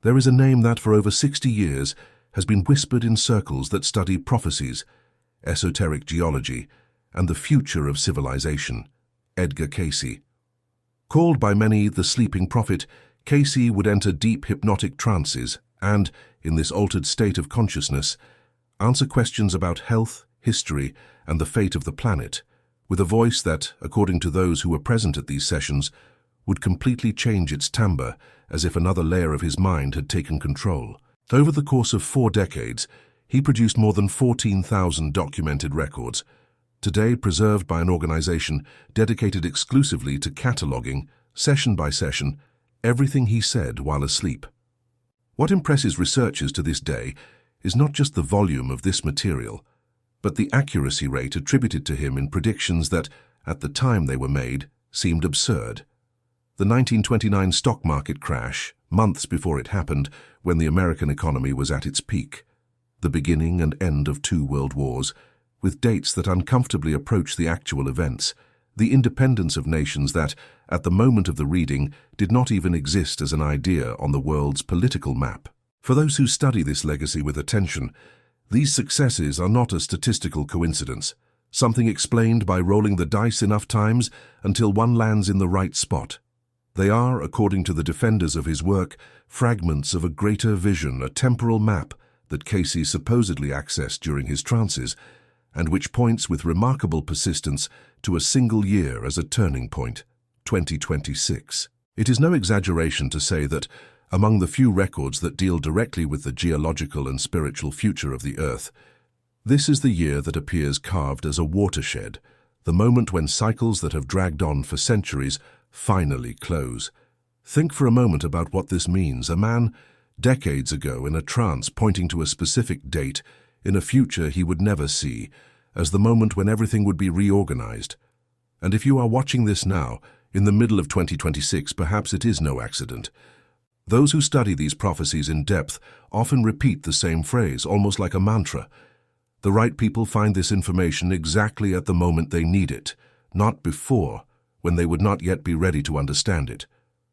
There is a name that for over 60 years has been whispered in circles that study prophecies, esoteric geology, and the future of civilization: Edgar Cayce. Called by many the sleeping prophet, Cayce would enter deep hypnotic trances and, in this altered state of consciousness, answer questions about health, history, and the fate of the planet, with a voice that, according to those who were present at these sessions, would completely change its timbre, as if another layer of his mind had taken control. Over the course of 4 decades, he produced more than 14,000 documented records, today preserved by an organization dedicated exclusively to cataloging, session by session, everything he said while asleep. What impresses researchers to this day is not just the volume of this material, but the accuracy rate attributed to him in predictions that, at the time they were made, seemed absurd. The 1929 stock market crash, months before it happened, when the American economy was at its peak. The beginning and end of 2 world wars, with dates that uncomfortably approach the actual events. The independence of nations that, at the moment of the reading, did not even exist as an idea on the world's political map. For those who study this legacy with attention, these successes are not a statistical coincidence, something explained by rolling the dice enough times until one lands in the right spot. They are, according to the defenders of his work, fragments of a greater vision, a temporal map that Cayce supposedly accessed during his trances, and which points with remarkable persistence to a single year as a turning point, 2026. It is no exaggeration to say that, among the few records that deal directly with the geological and spiritual future of the Earth, this is the year that appears carved as a watershed, the moment when cycles that have dragged on for centuries finally close. Think for a moment about what this means. A man, decades ago, in a trance pointing to a specific date, in a future he would never see, as the moment when everything would be reorganized. And if you are watching this now, in the middle of 2026, perhaps it is no accident. Those who study these prophecies in depth often repeat the same phrase, almost like a mantra. The right people find this information exactly at the moment they need it, not before, when they would not yet be ready to understand it.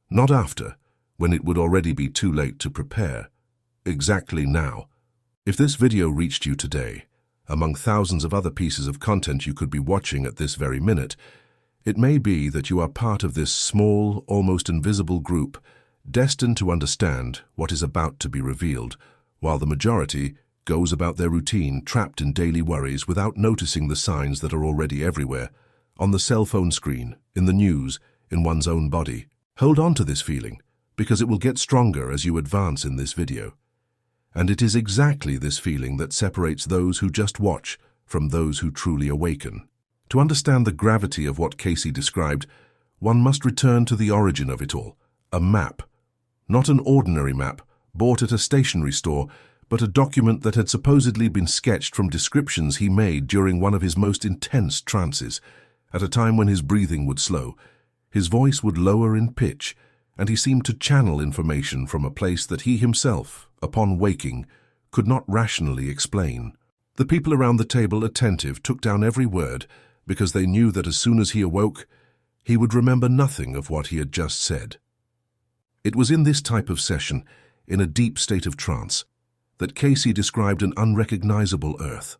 Not after, when it would already be too late to prepare. Exactly now. If this video reached you today, among thousands of other pieces of content you could be watching at this very minute, it may be that you are part of this small, almost invisible group, destined to understand what is about to be revealed, while the majority goes about their routine, trapped in daily worries without noticing the signs that are already everywhere, on the cell phone screen, in the news, in one's own body. Hold on to this feeling, because it will get stronger as you advance in this video. And it is exactly this feeling that separates those who just watch from those who truly awaken. To understand the gravity of what Cayce described, one must return to the origin of it all, a map. Not an ordinary map, bought at a stationery store, but a document that had supposedly been sketched from descriptions he made during one of his most intense trances, at a time when his breathing would slow, his voice would lower in pitch, and he seemed to channel information from a place that he himself, upon waking, could not rationally explain. The people around the table, attentive, took down every word, because they knew that as soon as he awoke, he would remember nothing of what he had just said. It was in this type of session, in a deep state of trance, that Cayce described an unrecognizable Earth.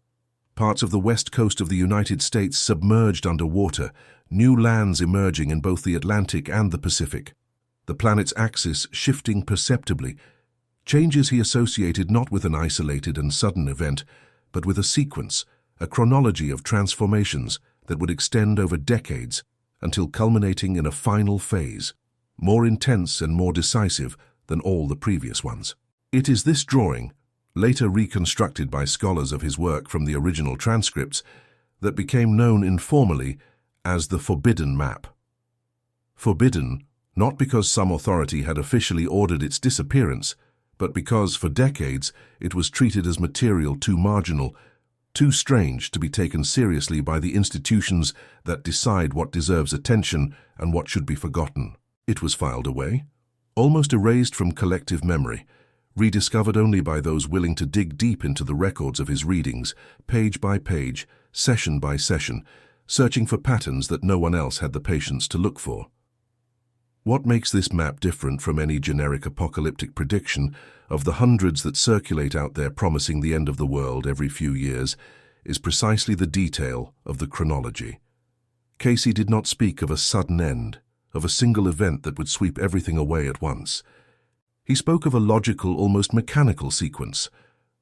Parts of the west coast of the United States submerged under water, new lands emerging in both the Atlantic and the Pacific. The planet's axis shifting perceptibly, changes he associated not with an isolated and sudden event, but with a sequence, a chronology of transformations that would extend over decades until culminating in a final phase, more intense and more decisive than all the previous ones. It is this drawing, later reconstructed by scholars of his work from the original transcripts, that became known informally as the Forbidden Map. Forbidden, not because some authority had officially ordered its disappearance, but because, for decades, it was treated as material too marginal, too strange to be taken seriously by the institutions that decide what deserves attention and what should be forgotten. It was filed away, almost erased from collective memory, rediscovered only by those willing to dig deep into the records of his readings, page by page, session by session, searching for patterns that no one else had the patience to look for. What makes this map different from any generic apocalyptic prediction of the hundreds that circulate out there promising the end of the world every few years is precisely the detail of the chronology. Cayce did not speak of a sudden end, of a single event that would sweep everything away at once. He spoke of a logical, almost mechanical sequence.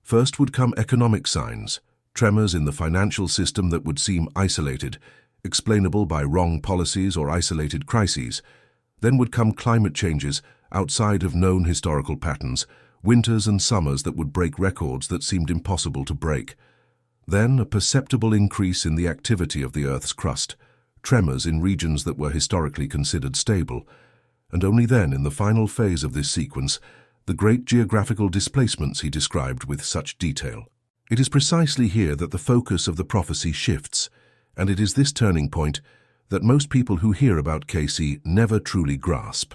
First would come economic signs, tremors in the financial system that would seem isolated, explainable by wrong policies or isolated crises. Then would come climate changes outside of known historical patterns, winters and summers that would break records that seemed impossible to break. Then a perceptible increase in the activity of the Earth's crust, tremors in regions that were historically considered stable, and only then, in the final phase of this sequence, the great geographical displacements he described with such detail. It is precisely here that the focus of the prophecy shifts, and it is this turning point that most people who hear about Cayce never truly grasp.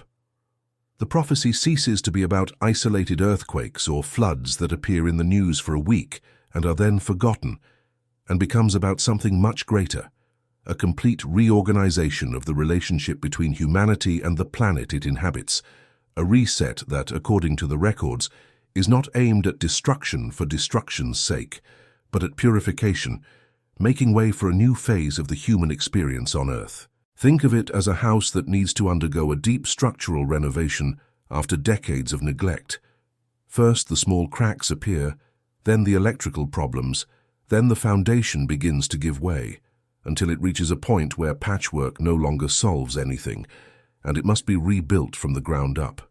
The prophecy ceases to be about isolated earthquakes or floods that appear in the news for a week and are then forgotten, and becomes about something much greater, a complete reorganization of the relationship between humanity and the planet it inhabits, a reset that, according to the records, is not aimed at destruction for destruction's sake, but at purification, making way for a new phase of the human experience on Earth. Think of it as a house that needs to undergo a deep structural renovation after decades of neglect. First, the small cracks appear, then the electrical problems, then the foundation begins to give way, until it reaches a point where patchwork no longer solves anything, and it must be rebuilt from the ground up.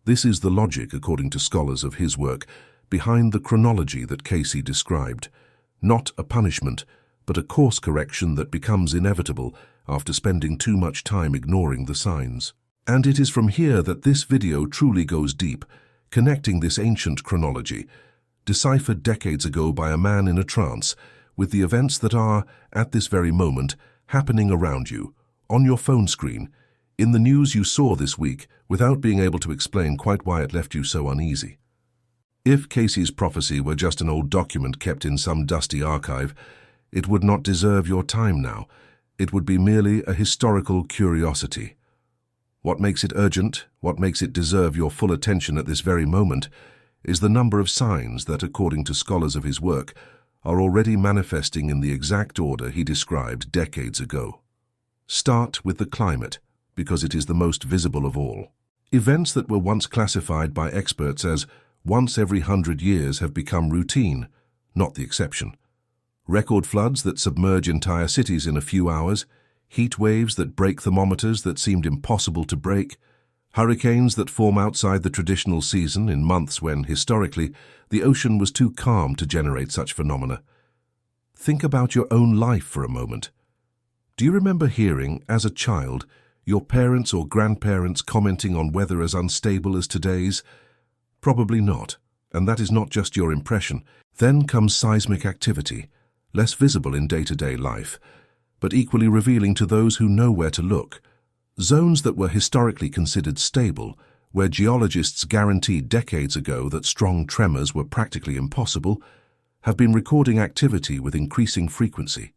This is the logic, according to scholars of his work, behind the chronology that Cayce described. Not a punishment, but a course correction that becomes inevitable after spending too much time ignoring the signs. And it is from here that this video truly goes deep, connecting this ancient chronology, deciphered decades ago by a man in a trance, with the events that are, at this very moment, happening around you, on your phone screen, in the news you saw this week, without being able to explain quite why it left you so uneasy. If Cayce's prophecy were just an old document kept in some dusty archive, it would not deserve your time now. It would be merely a historical curiosity. What makes it urgent, what makes it deserve your full attention at this very moment, is the number of signs that, according to scholars of his work, are already manifesting in the exact order he described decades ago. Start with the climate, because it is the most visible of all. Events that were once classified by experts as once every 100 years have become routine, not the exception. Record floods that submerge entire cities in a few hours, heat waves that break thermometers that seemed impossible to break, hurricanes that form outside the traditional season in months when, historically, the ocean was too calm to generate such phenomena. Think about your own life for a moment. Do you remember hearing, as a child, your parents or grandparents commenting on weather as unstable as today's? Probably not, and that is not just your impression. Then comes seismic activity, less visible in day-to-day life, but equally revealing to those who know where to look. Zones that were historically considered stable, where geologists guaranteed decades ago that strong tremors were practically impossible, have been recording activity with increasing frequency.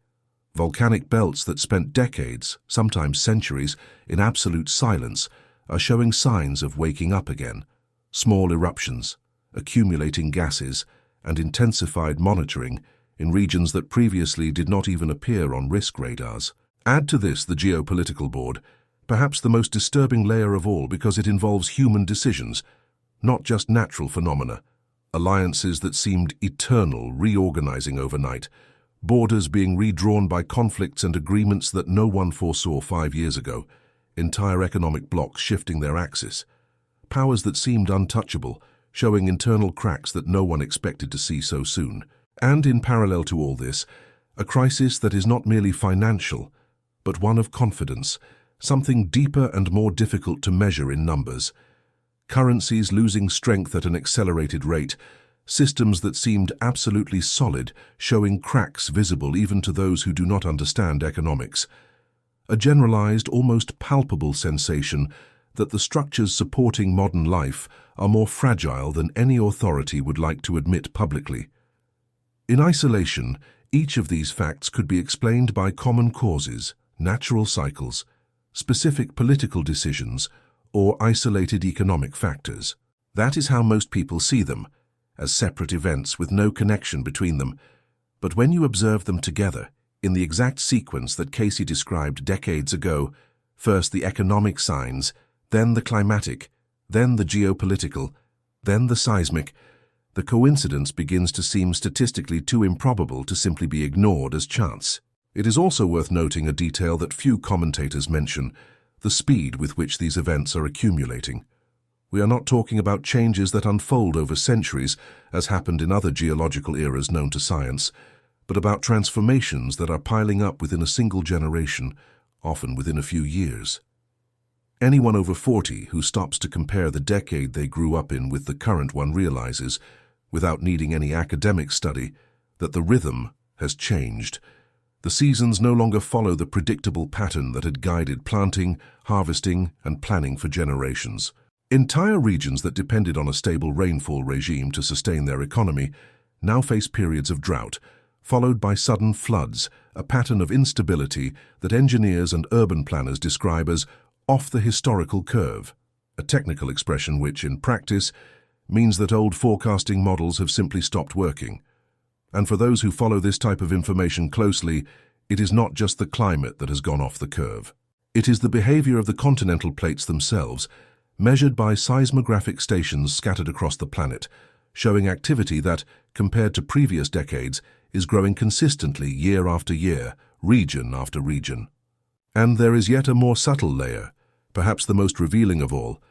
Volcanic belts that spent decades, sometimes centuries, in absolute silence are showing signs of waking up again. Small eruptions, accumulating gases, and intensified monitoring in regions that previously did not even appear on risk radars. Add to this the geopolitical board, perhaps the most disturbing layer of all because it involves human decisions, not just natural phenomena. Alliances that seemed eternal reorganizing overnight, borders being redrawn by conflicts and agreements that no one foresaw 5 years ago, entire economic blocks shifting their axis, powers that seemed untouchable, showing internal cracks that no one expected to see so soon. And in parallel to all this, a crisis that is not merely financial, but one of confidence, something deeper and more difficult to measure in numbers. Currencies losing strength at an accelerated rate, systems that seemed absolutely solid, showing cracks visible even to those who do not understand economics. A generalized, almost palpable sensation that the structures supporting modern life are more fragile than any authority would like to admit publicly. In isolation, each of these facts could be explained by common causes, natural cycles, specific political decisions, or isolated economic factors. That is how most people see them, as separate events with no connection between them. But when you observe them together, in the exact sequence that Cayce described decades ago, first the economic signs, then the climatic, then the geopolitical, then the seismic, the coincidence begins to seem statistically too improbable to simply be ignored as chance. It is also worth noting a detail that few commentators mention: the speed with which these events are accumulating. We are not talking about changes that unfold over centuries, as happened in other geological eras known to science, but about transformations that are piling up within a single generation, often within a few years. Anyone over 40 who stops to compare the decade they grew up in with the current one realizes, without needing any academic study, that the rhythm has changed. The seasons no longer follow the predictable pattern that had guided planting, harvesting, and planning for generations. Entire regions that depended on a stable rainfall regime to sustain their economy now face periods of drought, followed by sudden floods, a pattern of instability that engineers and urban planners describe as off the historical curve, a technical expression which, in practice, means that old forecasting models have simply stopped working. And for those who follow this type of information closely, it is not just the climate that has gone off the curve. It is the behavior of the continental plates themselves, measured by seismographic stations scattered across the planet, showing activity that, compared to previous decades, is growing consistently year after year, region after region. And there is yet a more subtle layer, perhaps the most revealing of all,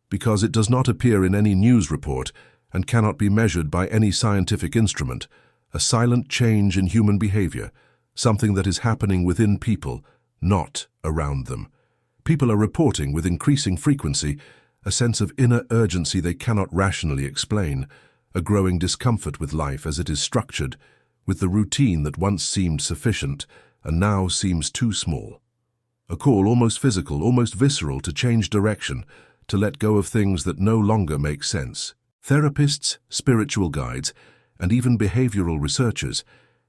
because it does not appear in any news report and cannot be measured by any scientific instrument, a silent change in human behavior, something that is happening within people, not around them. People are reporting with increasing frequency a sense of inner urgency they cannot rationally explain, a growing discomfort with life as it is structured, with the routine that once seemed sufficient and now seems too small. A call almost physical, almost visceral, to change direction, to let go of things that no longer make sense. Therapists, spiritual guides, and even behavioral researchers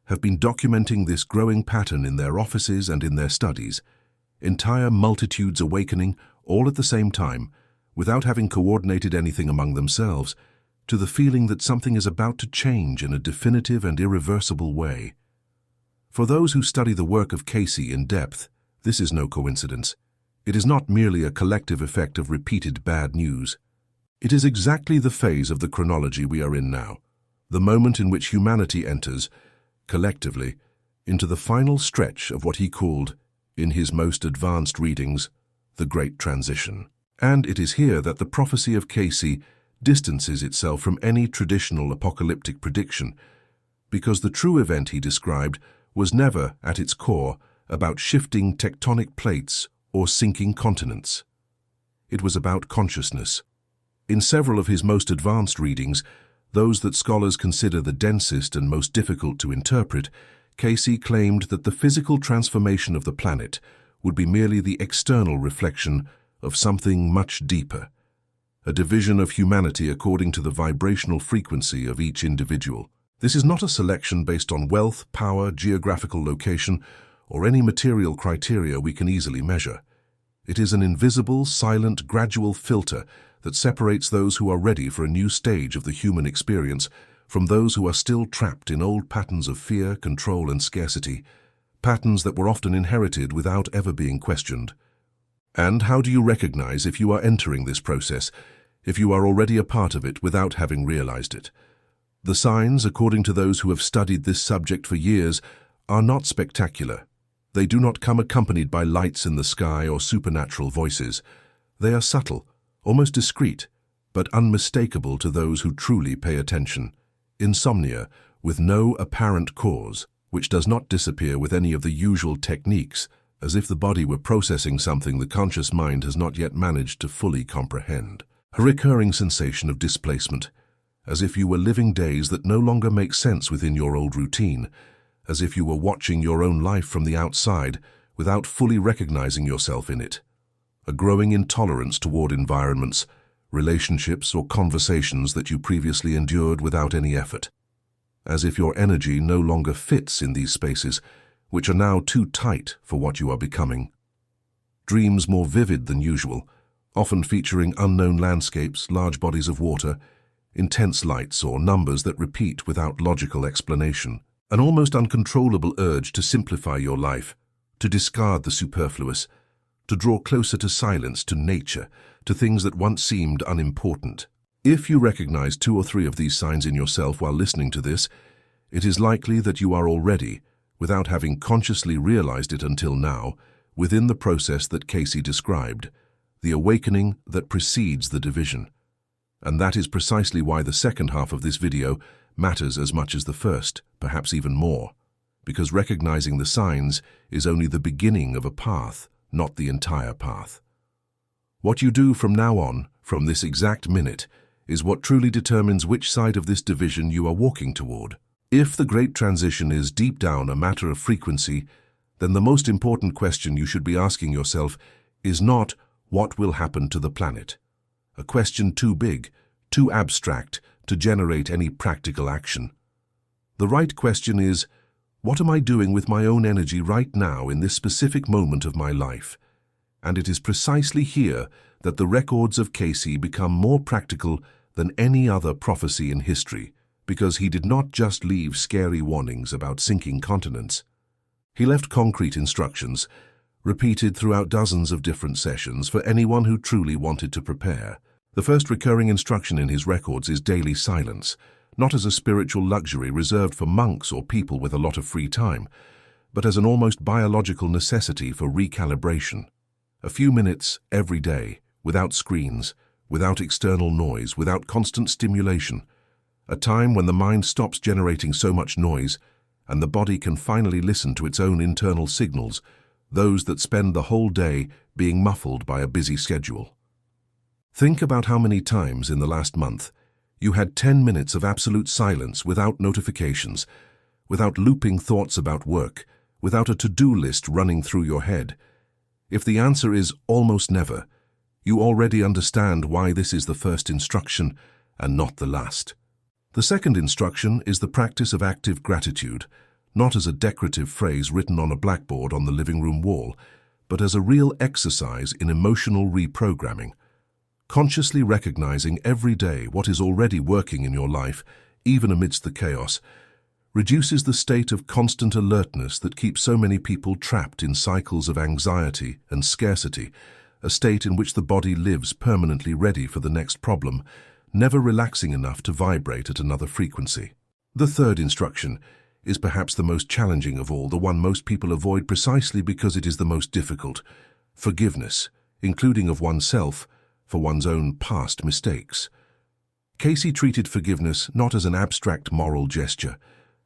have been documenting this growing pattern in their offices and in their studies. Entire multitudes awakening, all at the same time, without having coordinated anything among themselves, to the feeling that something is about to change in a definitive and irreversible way. For those who study the work of Cayce in depth, this is no coincidence. It is not merely a collective effect of repeated bad news. It is exactly the phase of the chronology we are in now, the moment in which humanity enters, collectively, into the final stretch of what he called, in his most advanced readings, the Great Transition. And it is here that the prophecy of Cayce distances itself from any traditional apocalyptic prediction, because the true event he described was never, at its core, about shifting tectonic plates or sinking continents. It was about consciousness. In several of his most advanced readings, those that scholars consider the densest and most difficult to interpret, Cayce claimed that the physical transformation of the planet would be merely the external reflection of something much deeper, a division of humanity according to the vibrational frequency of each individual. This is not a selection based on wealth, power, geographical location, or any material criteria we can easily measure. It is an invisible, silent, gradual filter that separates those who are ready for a new stage of the human experience from those who are still trapped in old patterns of fear, control, and scarcity, patterns that were often inherited without ever being questioned. And how do you recognize if you are entering this process, if you are already a part of it without having realized it? The signs, according to those who have studied this subject for years, are not spectacular. They do not come accompanied by lights in the sky or supernatural voices. They are subtle, almost discreet, but unmistakable to those who truly pay attention. Insomnia, with no apparent cause, which does not disappear with any of the usual techniques, as if the body were processing something the conscious mind has not yet managed to fully comprehend. A recurring sensation of displacement, as if you were living days that no longer make sense within your old routine, as if you were watching your own life from the outside without fully recognizing yourself in it. A growing intolerance toward environments, relationships, or conversations that you previously endured without any effort. As if your energy no longer fits in these spaces, which are now too tight for what you are becoming. Dreams more vivid than usual, often featuring unknown landscapes, large bodies of water, intense lights or numbers that repeat without logical explanation. An almost uncontrollable urge to simplify your life, to discard the superfluous, to draw closer to silence, to nature, to things that once seemed unimportant. If you recognize 2 or 3 of these signs in yourself while listening to this, it is likely that you are already, without having consciously realized it until now, within the process that Cayce described, the awakening that precedes the division. And that is precisely why the second half of this video matters as much as the first, perhaps even more, because recognizing the signs is only the beginning of a path, not the entire path. What you do from now on, from this exact minute, is what truly determines which side of this division you are walking toward. If the great transition is deep down a matter of frequency, then the most important question you should be asking yourself is not what will happen to the planet, a question too big, too abstract to generate any practical action. The right question is, what am I doing with my own energy right now in this specific moment of my life? And it is precisely here that the records of Cayce become more practical than any other prophecy in history, because he did not just leave scary warnings about sinking continents. He left concrete instructions, repeated throughout dozens of different sessions for anyone who truly wanted to prepare. The first recurring instruction in his records is daily silence, not as a spiritual luxury reserved for monks or people with a lot of free time, but as an almost biological necessity for recalibration. A few minutes every day, without screens, without external noise, without constant stimulation. A time when the mind stops generating so much noise and the body can finally listen to its own internal signals, those that spend the whole day being muffled by a busy schedule. Think about how many times in the last month you had 10 minutes of absolute silence without notifications, without looping thoughts about work, without a to-do list running through your head. If the answer is almost never, you already understand why this is the first instruction and not the last. The second instruction is the practice of active gratitude, not as a decorative phrase written on a blackboard on the living room wall, but as a real exercise in emotional reprogramming. Consciously recognizing every day what is already working in your life, even amidst the chaos, reduces the state of constant alertness that keeps so many people trapped in cycles of anxiety and scarcity, a state in which the body lives permanently ready for the next problem, never relaxing enough to vibrate at another frequency. The third instruction is perhaps the most challenging of all, the one most people avoid precisely because it is the most difficult: forgiveness, including of oneself, for one's own past mistakes. Cayce treated forgiveness not as an abstract moral gesture,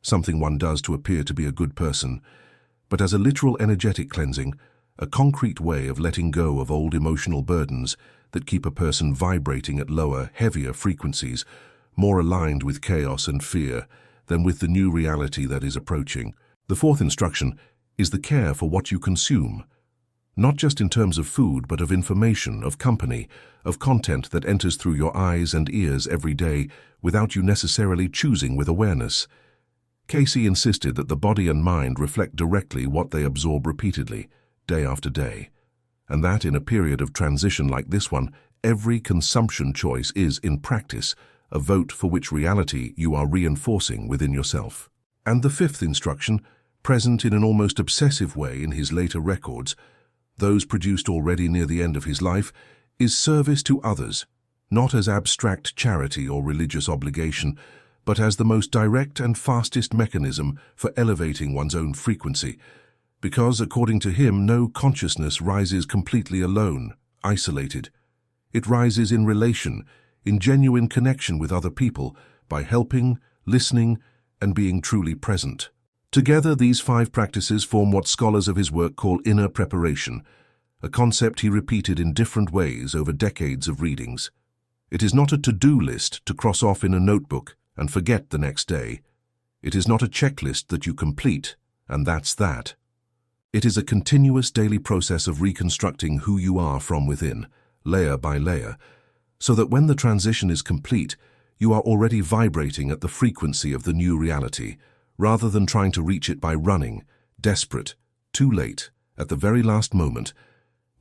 something one does to appear to be a good person, but as a literal energetic cleansing, a concrete way of letting go of old emotional burdens that keep a person vibrating at lower, heavier frequencies, more aligned with chaos and fear than with the new reality that is approaching. The fourth instruction is the care for what you consume, not just in terms of food, but of information, of company, of content that enters through your eyes and ears every day without you necessarily choosing with awareness. Cayce insisted that the body and mind reflect directly what they absorb repeatedly, day after day, and that in a period of transition like this one, every consumption choice is, in practice, a vote for which reality you are reinforcing within yourself. And the fifth instruction, present in an almost obsessive way in his later records, those produced already near the end of his life, is service to others, not as abstract charity or religious obligation, but as the most direct and fastest mechanism for elevating one's own frequency, because, according to him, no consciousness rises completely alone, isolated. It rises in relation, in genuine connection with other people, by helping, listening, and being truly present. Together, these 5 practices form what scholars of his work call inner preparation, a concept he repeated in different ways over decades of readings. It is not a to-do list to cross off in a notebook and forget the next day. It is not a checklist that you complete, and that's that. It is a continuous daily process of reconstructing who you are from within, layer by layer, so that when the transition is complete, you are already vibrating at the frequency of the new reality, rather than trying to reach it by running, desperate, too late, at the very last moment,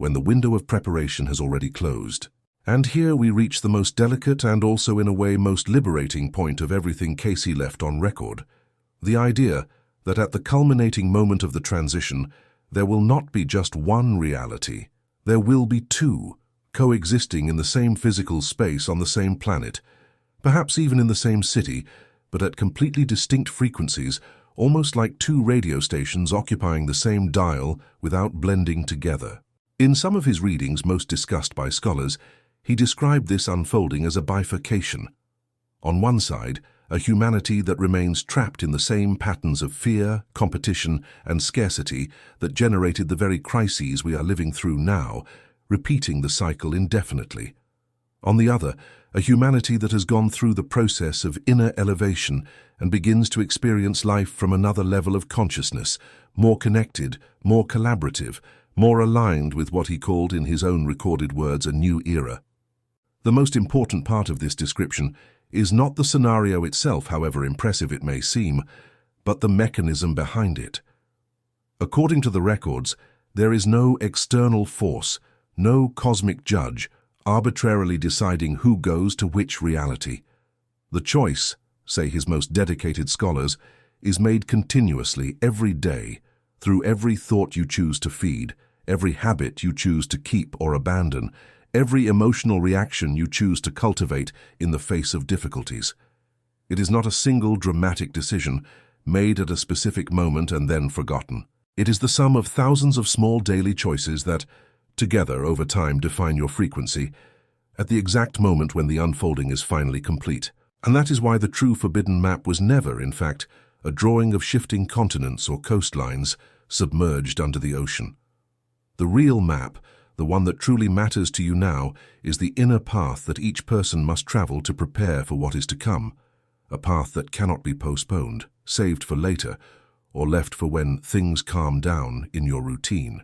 when the window of preparation has already closed. And here we reach the most delicate and also in a way most liberating point of everything Cayce left on record. The idea that at the culminating moment of the transition, there will not be just one reality. There will be two, coexisting in the same physical space on the same planet, perhaps even in the same city, but at completely distinct frequencies, almost like two radio stations occupying the same dial without blending together. In some of his readings most discussed by scholars, he described this unfolding as a bifurcation. On one side, a humanity that remains trapped in the same patterns of fear, competition, and scarcity that generated the very crises we are living through now, repeating the cycle indefinitely. On the other, a humanity that has gone through the process of inner elevation and begins to experience life from another level of consciousness, more connected, more collaborative, more aligned with what he called in his own recorded words a new era. The most important part of this description is not the scenario itself, however impressive it may seem, but the mechanism behind it. According to the records, there is no external force, no cosmic judge, arbitrarily deciding who goes to which reality. The choice, say his most dedicated scholars, is made continuously every day, through every thought you choose to feed, every habit you choose to keep or abandon, every emotional reaction you choose to cultivate in the face of difficulties. It is not a single dramatic decision made at a specific moment and then forgotten. It is the sum of thousands of small daily choices that, together over time, define your frequency at the exact moment when the unfolding is finally complete. And that is why the true forbidden map was never, in fact, a drawing of shifting continents or coastlines submerged under the ocean. The real map, the one that truly matters to you now, is the inner path that each person must travel to prepare for what is to come, a path that cannot be postponed, saved for later, or left for when things calm down in your routine.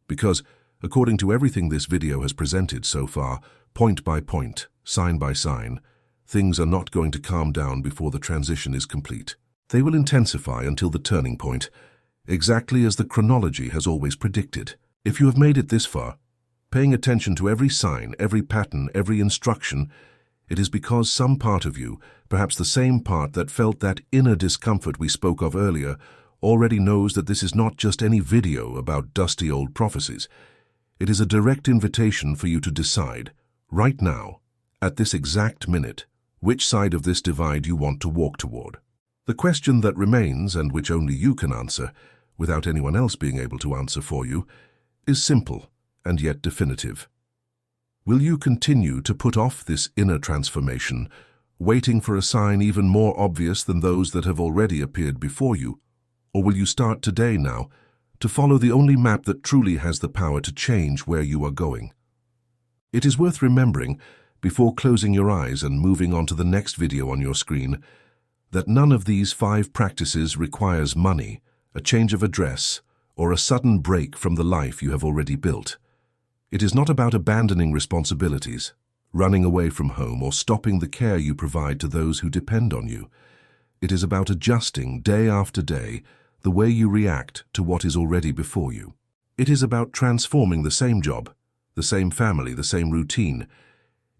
Because, according to everything this video has presented so far, point by point, sign by sign, things are not going to calm down before the transition is complete. They will intensify until the turning point, exactly as the chronology has always predicted. If you have made it this far, paying attention to every sign, every pattern, every instruction, it is because some part of you, perhaps the same part that felt that inner discomfort we spoke of earlier, already knows that this is not just any video about dusty old prophecies. It is a direct invitation for you to decide, right now, at this exact minute, which side of this divide you want to walk toward. The question that remains, and which only you can answer, without anyone else being able to answer for you, is simple and yet definitive. Will you continue to put off this inner transformation, waiting for a sign even more obvious than those that have already appeared before you? Or will you start today now to follow the only map that truly has the power to change where you are going? It is worth remembering, before closing your eyes and moving on to the next video on your screen, that none of these 5 practices requires money, a change of address, or a sudden break from the life you have already built. It is not about abandoning responsibilities, running away from home, or stopping the care you provide to those who depend on you. It is about adjusting, day after day, the way you react to what is already before you. It is about transforming the same job, the same family, the same routine,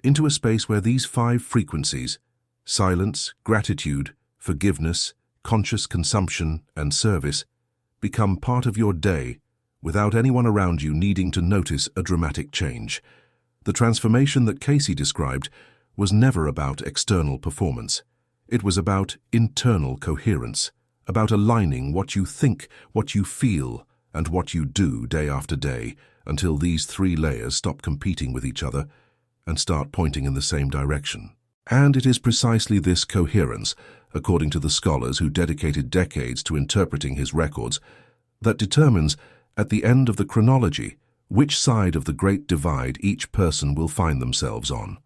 into a space where these 5 frequencies, silence, gratitude, forgiveness, conscious consumption, and service, become part of your day without anyone around you needing to notice a dramatic change. The transformation that Cayce described was never about external performance. It was about internal coherence, about aligning what you think, what you feel, and what you do day after day until these 3 layers stop competing with each other and start pointing in the same direction. And it is precisely this coherence, according to the scholars who dedicated decades to interpreting his records, that determines, at the end of the chronology, which side of the great divide each person will find themselves on.